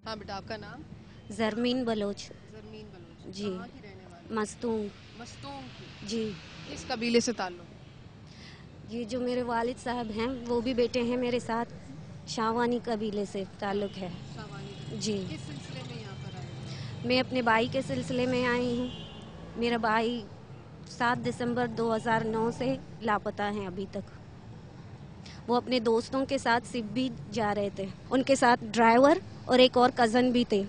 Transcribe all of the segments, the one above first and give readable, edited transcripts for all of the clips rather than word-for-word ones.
हाँ बेटा, आपका नाम? ज़रमीन बलोच। ज़रमीन बलोच। जी। कहाँ की रहने वाली? मस्तूम। मस्तूम की। जी। किस कबीले से ताल्लुक? ये जो मेरे वालिद साहब हैं वो भी बेटे हैं मेरे साथ, शाहवानी कबीले से ताल्लुक़ है। शाहवानी। जी। किस सिलसिले में यहाँ पर आए? मैं अपने भाई के सिलसिले में आई हूँ। मेरा भाई 7 दिसंबर 2009 से लापता हैं अभी तक। वो अपने दोस्तों के साथ सिब्बी जा रहे थे, उनके साथ ड्राइवर और एक और कज़न भी थे।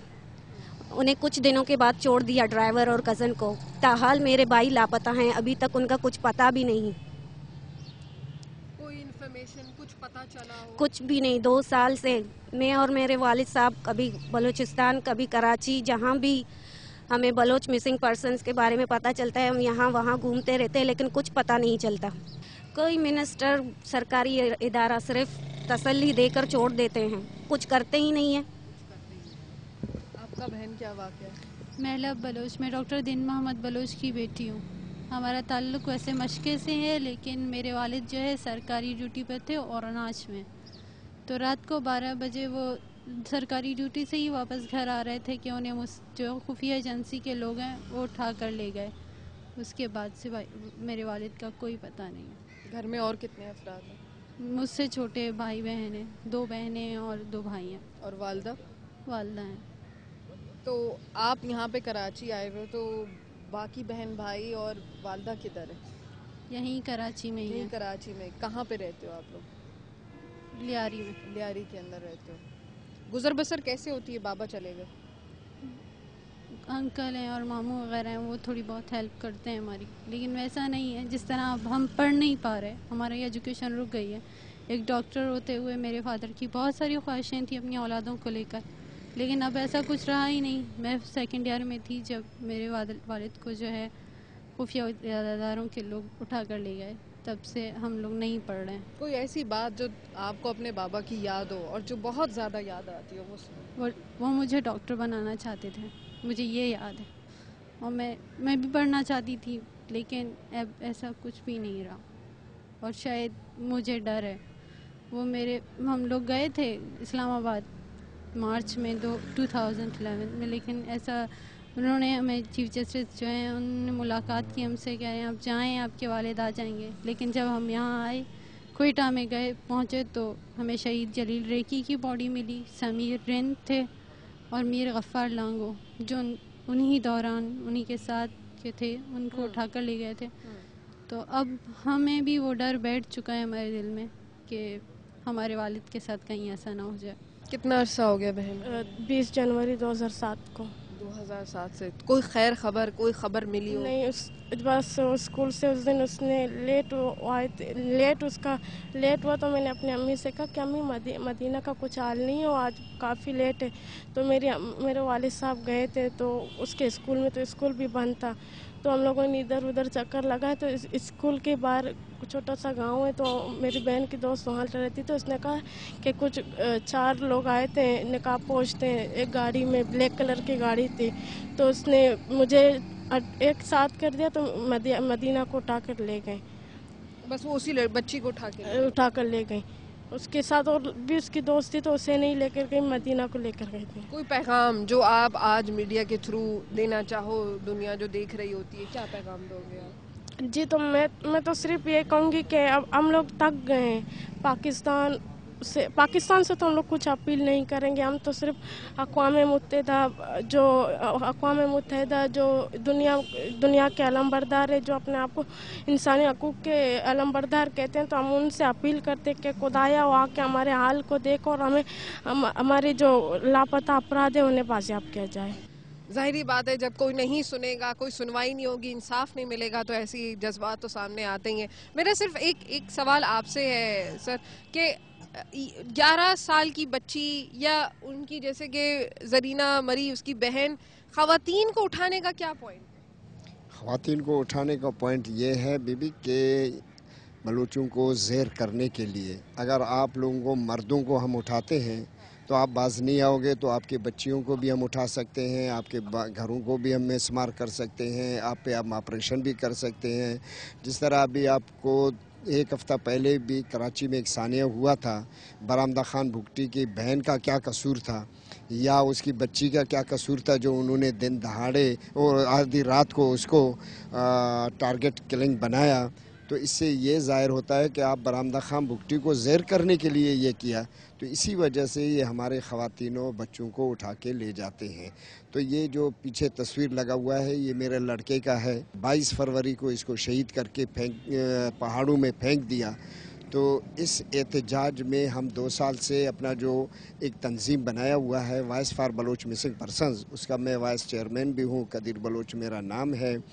उन्हें कुछ दिनों के बाद छोड़ दिया ड्राइवर और कज़न को। ताहाल मेरे भाई लापता हैं, अभी तक उनका कुछ पता भी नहीं। कोई इन्फॉर्मेशन, कुछ पता चला हो? कुछ भी नहीं। 2 साल से मैं और मेरे वालिद साहब कभी बलूचिस्तान, कभी कराची, जहाँ भी हमें बलोच मिसिंग पर्सन्स के बारे में पता चलता है हम यहाँ वहाँ घूमते रहते हैं, लेकिन कुछ पता नहीं चलता। कोई मिनिस्टर, सरकारी इदारा सिर्फ तसल्ली देकर छोड़ देते हैं, कुछ करते ही नहीं है। आपका बहन क्या वाक़या है? महलब बलोच, मैं डॉक्टर दिन मोहम्मद बलोच की बेटी हूँ। हमारा ताल्लुक़ वैसे मशके से है, लेकिन मेरे वालिद जो है सरकारी ड्यूटी पर थे औरनाच में। तो रात को 12 बजे वो सरकारी ड्यूटी से ही वापस घर आ रहे थे कि उन्हें जो खुफिया एजेंसी के लोग हैं वो उठा कर ले गए। उसके बाद से मेरे वालिद का कोई पता नहीं है। घर में और कितने अफराद हैं? मुझसे छोटे भाई बहन हैं, 2 बहनें हैं और 2 भाई हैं। और वालदा? वालदा हैं। तो आप यहाँ पे कराची आए हुए, तो बाकी बहन भाई और वालदा किधर है? यहीं कराची में ही यहीं है, कराची में। कहाँ पे रहते हो आप लोग? लियारी में। लियारी के अंदर रहते हो। गुजर बसर कैसे होती है? बाबा चले गए। अंकल हैं और मामू वगैरह हैं, वो थोड़ी बहुत हेल्प करते हैं हमारी, लेकिन वैसा नहीं है जिस तरह अब हम पढ़ नहीं पा रहे, हमारी एजुकेशन रुक गई है। एक डॉक्टर होते हुए मेरे फादर की बहुत सारी ख्वाहिशें थी अपनी औलादों को लेकर, लेकिन अब ऐसा कुछ रहा ही नहीं। मैं सेकेंड ईयर में थी जब मेरे वालिद को जो है खुफिया इदारों के लोग उठा कर ले गए, तब से हम लोग नहीं पढ़ रहे हैं। कोई ऐसी बात जो आपको अपने बाबा की याद हो और जो बहुत ज़्यादा याद आती हो, वो वो मुझे डॉक्टर बनाना चाहते थे, मुझे ये याद है। और मैं भी पढ़ना चाहती थी, लेकिन अब ऐसा कुछ भी नहीं रहा। और शायद मुझे डर है। हम लोग गए थे इस्लामाबाद मार्च में 2011 में, लेकिन ऐसा उन्होंने हमें चीफ जस्टिस जो हैं उन्होंने मुलाकात की हमसे, कह रहे हैं आप जाएँ, आपके वालिद आ जाएंगे। लेकिन जब हम यहाँ आए, क्वेटा में गए पहुँचे, तो हमें शहीद जलील रेकी की बॉडी मिली, समीर रिन थे और मीर गफ़ार लांगो, जो उन्हीं दौरान उन्हीं के साथ के थे, उनको उठा कर ले गए थे। तो अब हमें भी वो डर बैठ चुका है हमारे दिल में कि हमारे वालिद के साथ कहीं ऐसा ना हो जाए। कितना अरसा हो गया बहन? 20 जनवरी 2007 को। 2007 से कोई खैर खबर, कोई खबर मिली हो? नहीं, बस स्कूल से उस दिन उसने लेट आए थे, लेट हुआ तो मैंने अपनी अम्मी से कहा कि अम्मी मदीना का कुछ हाल नहीं हो, आज काफ़ी लेट है। तो मेरे वालिद साहब गए थे, तो उसके स्कूल में तो स्कूल भी बंद था, तो हम लोगों ने इधर उधर चक्कर लगाए, तो स्कूल के बाहर छोटा सा गांव है, तो मेरी बहन की दोस्त वहाँ रहती, तो उसने कहा कि कुछ 4 लोग आए थे नकाब पोछते, एक गाड़ी में ब्लैक कलर की गाड़ी थी, तो उसने मुझे एक साथ कर दिया, तो मदीना को उठा कर ले गए। बस वो उसी बच्ची को उठा कर ले गए। उसके साथ और भी उसकी दोस्त थी, तो उसे नहीं लेकर गई, मदीना को लेकर गए थे। कोई पैगाम जो आप आज मीडिया के थ्रू देना चाहो, दुनिया जो देख रही होती है, क्या पैगाम दोगे आप? जी, तो मैं तो सिर्फ ये कहूँगी कि अब हम लोग थक गए हैं। पाकिस्तान से तो हम लोग कुछ अपील नहीं करेंगे, हम तो सिर्फ अक़वाम मुत्तहिदा जो दुनिया के अलमबरदार है, जो अपने आप को इंसानी हकूक़ के अलमबरदार कहते हैं, तो हम उनसे अपील करते हैं कि खुदाया वो आके हमारे हाल को देखो और हमारे जो लापता अपराध है उन्हें बाजियाब किया जाए। ज़ाहिरी बात है, जब कोई नहीं सुनेगा, कोई सुनवाई नहीं होगी, इंसाफ नहीं मिलेगा, तो ऐसी जज्बात तो सामने आते ही हैं। मेरा सिर्फ एक सवाल आपसे है सर कि 11 साल की बच्ची या उनकी जैसे कि ज़रीना मरी, उसकी बहन, ख़वातीन को उठाने का क्या पॉइंट है? ख़वातीन को उठाने का पॉइंट ये है बीबी के बलूचों को ज़ेर करने के लिए, अगर आप लोगों को मर्दों को हम उठाते हैं तो आप बाज नहीं आओगे, तो आपके बच्चियों को भी हम उठा सकते हैं, आपके घरों को भी हम इसमार कर सकते हैं, आप पे हम ऑपरेशन भी कर सकते हैं। जिस तरह अभी आपको 1 हफ़्ता पहले भी कराची में एक सानिया हुआ था, बरामदा खान भुगटी की बहन का क्या कसूर था, या उसकी बच्ची का क्या कसूर था जो उन्होंने दिन दहाड़े और आधी रात को उसको टारगेट किलिंग बनाया। तो इससे ये ज़ाहिर होता है कि आप बरामदा खान भुट्टी को ज़ेर करने के लिए ये किया। तो इसी वजह से ये हमारे ख़वातीनों बच्चों को उठा के ले जाते हैं। तो ये जो पीछे तस्वीर लगा हुआ है ये मेरे लड़के का है। 22 फरवरी को इसको शहीद करके पहाड़ों में फेंक दिया। तो इस एहतजाज में हम 2 साल से अपना जो एक तंजीम बनाया हुआ है voice for Baloch missing persons, उसका मैं वाइस चेयरमैन भी हूँ, कदीर बलोच मेरा नाम है।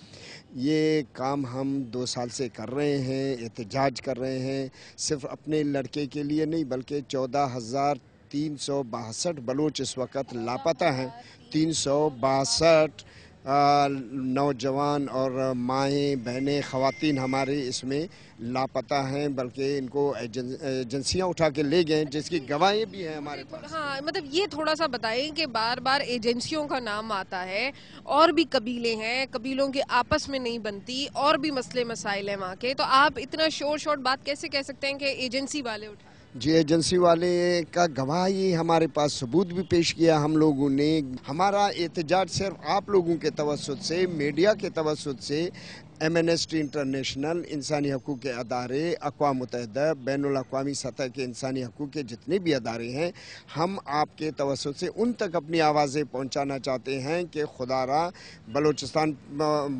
ये काम हम 2 साल से कर रहे हैं, एहतजाज कर रहे हैं, सिर्फ अपने लड़के के लिए नहीं बल्कि 14,362 बलोच इस वक्त लापता हैं। 362 नौजवान और माएँ बहनें ख़वातीन हमारे इसमें लापता हैं, बल्कि इनको एजेंसियां उठा के ले गए जिसकी गवाही भी है हमारे पास। हाँ, मतलब ये थोड़ा सा बताएं कि बार बार एजेंसियों का नाम आता है, और भी कबीले हैं, कबीलों के आपस में नहीं बनती, और भी मसले मसाइल हैं वहाँ के, तो आप इतना शोर बात कैसे कह सकते हैं कि एजेंसी वाले उठा? जी, एजेंसी वाले का गवाही हमारे पास सबूत भी पेश किया हम लोगों ने। हमारा एहतजाज सिर्फ आप लोगों के तवस्सुत से, मीडिया के तवस्सुत से, एमनेस्टी इंटरनेशनल, इंसानी हकूक़ के अदारे, अक़वाम मुत्तहिदा, बैनुल अक़वामी सतह के इंसानी हकूक़ के जितने भी अदारे हैं, हम आपके तवस्सुत से उन तक अपनी आवाज़ें पहुंचाना चाहते हैं कि खुदारा बलूचिस्तान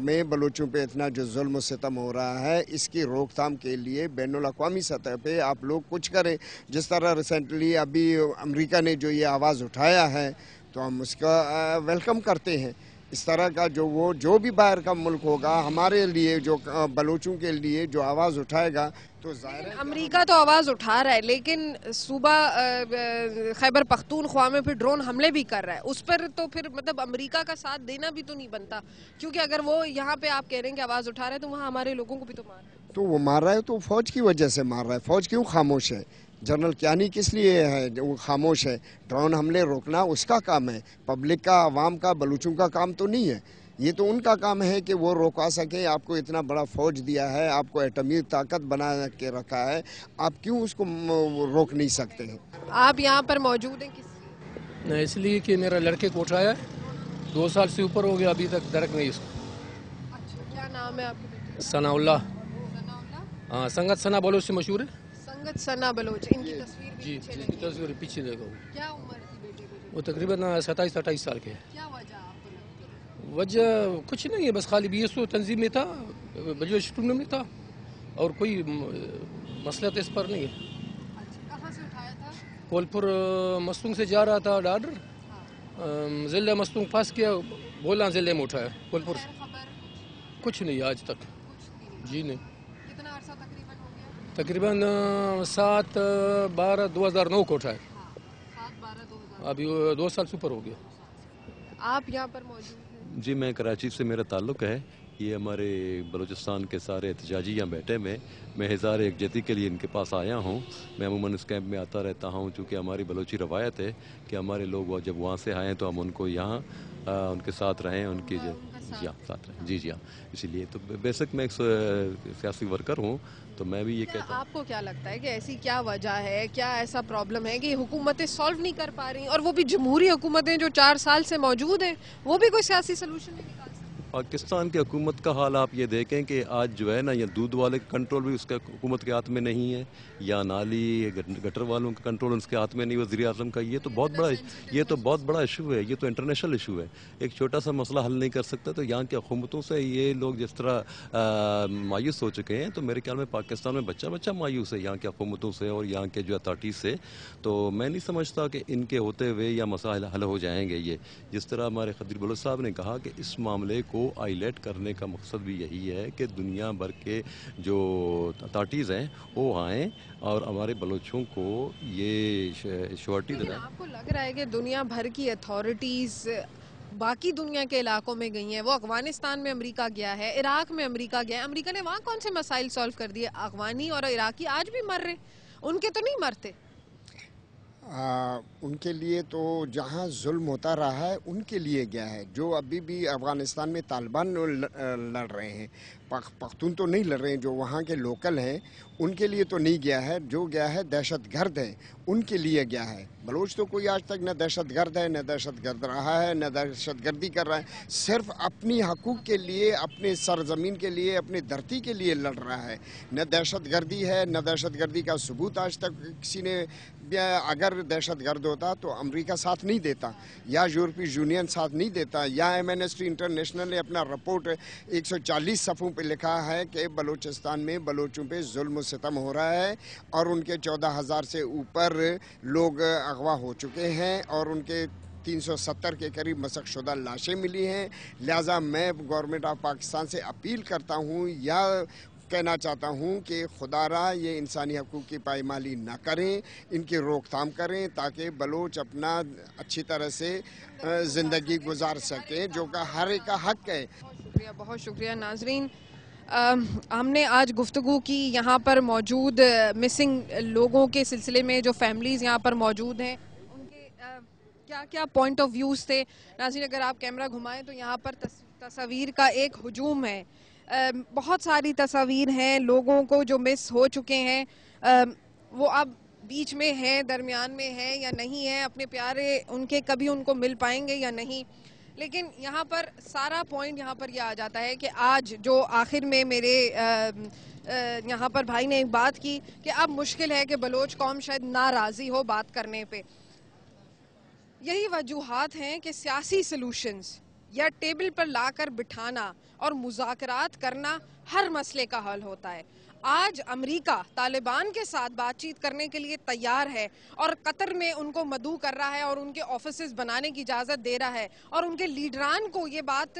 में बलूचों पे इतना जो जुल्म सितम हो रहा है इसकी रोकथाम के लिए बैनुल अक़वामी सतह पे आप लोग कुछ करें। जिस तरह रिसेंटली अभी अमेरिका ने जो ये आवाज़ उठाया है तो हम उसका वेलकम करते हैं। इस तरह का जो भी बाहर का मुल्क होगा हमारे लिए, जो बलूचों के लिए जो आवाज़ उठाएगा, तो ज़ाहिर है अमेरिका तो आवाज़ उठा रहा है, लेकिन सूबा खैबर पख्तूनख्वा में फिर ड्रोन हमले भी कर रहा है। उस पर तो फिर मतलब अमेरिका का साथ देना भी तो नहीं बनता, क्योंकि अगर वो यहाँ पे आप कह रहे हैं कि आवाज़ उठा रहा है तो वहाँ हमारे लोगों को भी तो मार रहा है। तो वो मार रहा है तो फ़ौज की वजह से मार रहा है। फ़ौज क्यों खामोश है? जनरल कियानी किस लिए है वो खामोश है? ड्रोन हमले रोकना उसका काम है, पब्लिक का, आवाम का, बलूचों का काम तो नहीं है। ये तो उनका काम है कि वो रोका सके। आपको इतना बड़ा फ़ौज दिया है, आपको एटमी ताकत बना के रखा है, आप क्यों उसको रोक नहीं सकते हैं? आप यहाँ पर मौजूद हैं किस? इसलिए कि मेरा लड़के को उठाया 2 साल से ऊपर हो गया, अभी तक दरक नहीं इसको। अच्छा, क्या नाम है आपके बेटे? सनाउल्लाह। सनाउल्लाह? हाँ, संगत सना बलोच से मशहूर है। संगत सना बलोच, इनकी तस्वीर भी जी, पीछे इसकी लगी है। तस्वीर पीछे देखो। क्या उम्र थी बेटे की? वो तकरीबन 27-28 साल के है। क्या वजह आपको लगती है? वजह कुछ नहीं है, बस खाली BSO तंजीम में था, बलोच टूर्नामेंट में था, और कोई मसला तो इस पर नहीं है। अच्छा, कहाँ से उठाया था? कोलपुर मस्तूंग से जा रहा था डाडर, ज़िले मस्तूंग पास किया, बोला ज़िले में उठाया कोलपुर से। खबर कुछ नहीं आज तक। कुछ भी नहीं। जी नहीं। कितना अरसा तकरीबन हो गया? तकरीबन 7/12/2009 को उठाया, 7/12/2000। अभी 2 साल से ऊपर हो गया। आप यहाँ पर मौजूद हैं? जी, मैं कराची से मेरा ताल्लुक़ है। ये हमारे बलूचिस्तान के सारे एहतजाजी यहाँ बैठे में, मैं हिज़ार एकजहती के लिए इनके पास आया हूँ। मैं अमूमन इस कैंप में आता रहता हूँ, चूँकि हमारी बलोची रवायत है कि हमारे लोग जब वहाँ से आएँ तो हम उनको यहाँ उनके साथ रहें, उनकी जी हाँ साथ रहें। जी हाँ, इसीलिए तो बेशक मैं एक सियासी वर्कर हूँ, तो मैं भी ये कहता हूँ। आपको क्या लगता है कि ऐसी क्या वजह है, क्या ऐसा प्रॉब्लम है कि हुकूमतें सॉल्व नहीं कर पा रही, और वो भी जमहूरी हुकूमतें जो 4 साल से मौजूद हैं, वो भी कोई सियासी सलूशन नहीं निकाल सकती? पाकिस्तान की हुकूमत का हाल आप ये देखें कि आज जो है ना, ये दूध वाले का कंट्रोल भी उसके हुकूमत के हाथ में नहीं है, या नाली गटर वालों का कंट्रोल उसके हाथ में नहीं, वज़ीर आज़म का। ये तो बहुत बड़ा इशू है, ये तो इंटरनेशनल इशू है। एक छोटा सा मसला हल नहीं कर सकता। तो यहाँ की हुकूमतों से ये लोग जिस तरह मायूस हो चुके हैं, तो मेरे ख्याल में पाकिस्तान में बच्चा मायूस है यहाँ की हुकूमतों से और यहाँ के जो अथॉरिटीज़ से। तो मैं नहीं समझता कि इनके होते हुए या मसाइल हल हो जाएंगे। ये जिस तरह हमारे खदीर बलोच साहब ने कहा कि इस मामले को हाईलाइट करने का मकसद भी यही है कि दुनिया भर के जो अथॉरिटीज़ हैं वो आएँ और हमारे बलोचों को ये श्योरिटी दिलाएं। आपको लग रहा है कि दुनिया भर की अथॉरिटीज़ बाकी दुनिया के इलाकों में गई हैं? वो अफगानिस्तान में अमेरिका गया है, इराक में अमेरिका गया है, अमेरिका ने वहाँ कौन से मसाइल सॉल्व कर दिए? अफगानी और इराकी आज भी मर रहे, उनके तो नहीं मरते। उनके लिए तो जहाँ जुल्म होता रहा है उनके लिए गया है। जो अभी भी अफ़गानिस्तान में तालिबान लड़ रहे हैं, पख्तून तो नहीं लड़ रहे हैं, जो वहाँ के लोकल हैं उनके लिए तो नहीं गया है। जो गया है दहशतगर्द हैं उनके लिए गया है। बलोच तो कोई आज तक न दहशतगर्द है, न दहशतगर्द रहा है, न दहशतगर्दी कर रहा है। सिर्फ अपनी हकूक़ के लिए, अपने सरज़मीन के लिए, अपनी धरती के लिए लड़ रहा है। न दहशतगर्दी है, न दहशतगर्दी का सबूत आज तक किसी ने। अगर दहशतगर्द होता तो अमेरिका साथ नहीं देता, या यूरोपीय यूनियन साथ नहीं देता, या एमनेस्टी इंटरनेशनल ने अपना रिपोर्ट 140 सफ़ों पे लिखा है कि बलूचिस्तान में बलोचों पे जुल्म सितम हो रहा है और उनके 14,000 से ऊपर लोग अगवा हो चुके हैं और उनके 370 के करीब मसकशुदा लाशें मिली हैं। लिहाजा मैं गवर्नमेंट ऑफ पाकिस्तान से अपील करता हूँ या कहना चाहता हूँ कि खुदारा ये इंसानी हकूक़ की पायमाली ना करें, इनकी रोकथाम करें ताकि बलोच अपना अच्छी तरह से ज़िंदगी गुजार सकें, जो का हर एक का हक है। बहुत शुक्रिया नाजरीन। हमने आज गुफ्तगू की यहाँ पर मौजूद मिसिंग लोगों के सिलसिले में, जो फैमिलीज़ यहाँ पर मौजूद हैं उनके क्या क्या पॉइंट ऑफ व्यूज़ थे। नाज़रीन, अगर आप कैमरा घुमाएं तो यहाँ पर तस्वीर का एक हुजूम है। बहुत सारी तस्वीर हैं लोगों को जो मिस हो चुके हैं, वो अब बीच में हैं, दरमियान में हैं या नहीं हैं, अपने प्यारे उनके कभी उनको मिल पाएंगे या नहीं। लेकिन यहाँ पर सारा पॉइंट यहाँ पर यह आ जाता है कि आज जो आखिर में मेरे यहाँ पर भाई ने एक बात की कि अब मुश्किल है कि बलोच कौम शायद नाराज़ी हो बात करने पे। यही वजूहात हैं कि सियासी सलूशंस या टेबल पर लाकर बिठाना और मुज़ाकरात करना हर मसले का हल होता है। आज अमेरिका तालिबान के साथ बातचीत करने के लिए तैयार है और कतर में उनको मदऊ कर रहा है और उनके ऑफिसेज बनाने की इजाज़त दे रहा है और उनके लीडरान को ये बात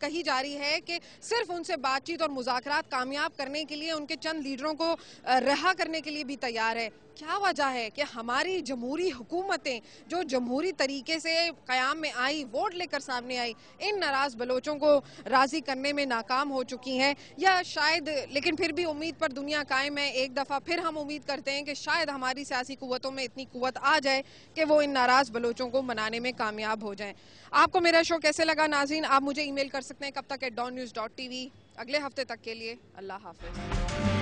कही जा रही है कि सिर्फ उनसे बातचीत और मुज़ाकरात कामयाब करने के लिए उनके चंद लीडरों को रिहा करने के लिए भी तैयार है। क्या वजह है कि हमारी जमहूरी हुकूमतें जो जमहूरी तरीके से क़याम में आई, वोट लेकर सामने आई, इन नाराज़ बलोचों को राज़ी करने में नाकाम हो चुकी हैं? या शायद, लेकिन फिर भी उम्मीद पर दुनिया कायम है। एक दफ़ा फिर हम उम्मीद करते हैं कि शायद हमारी सियासी कुव्वतों में इतनी कुव्वत आ जाए कि वो इन नाराज़ बलोचों को मनाने में कामयाब हो जाएं। आपको मेरा शो कैसे लगा नाज़रीन? आप मुझे ईमेल कर सकते हैं कब तक @dawnnews.tv। अगले हफ्ते तक के लिए अल्लाह हाफ़िज़।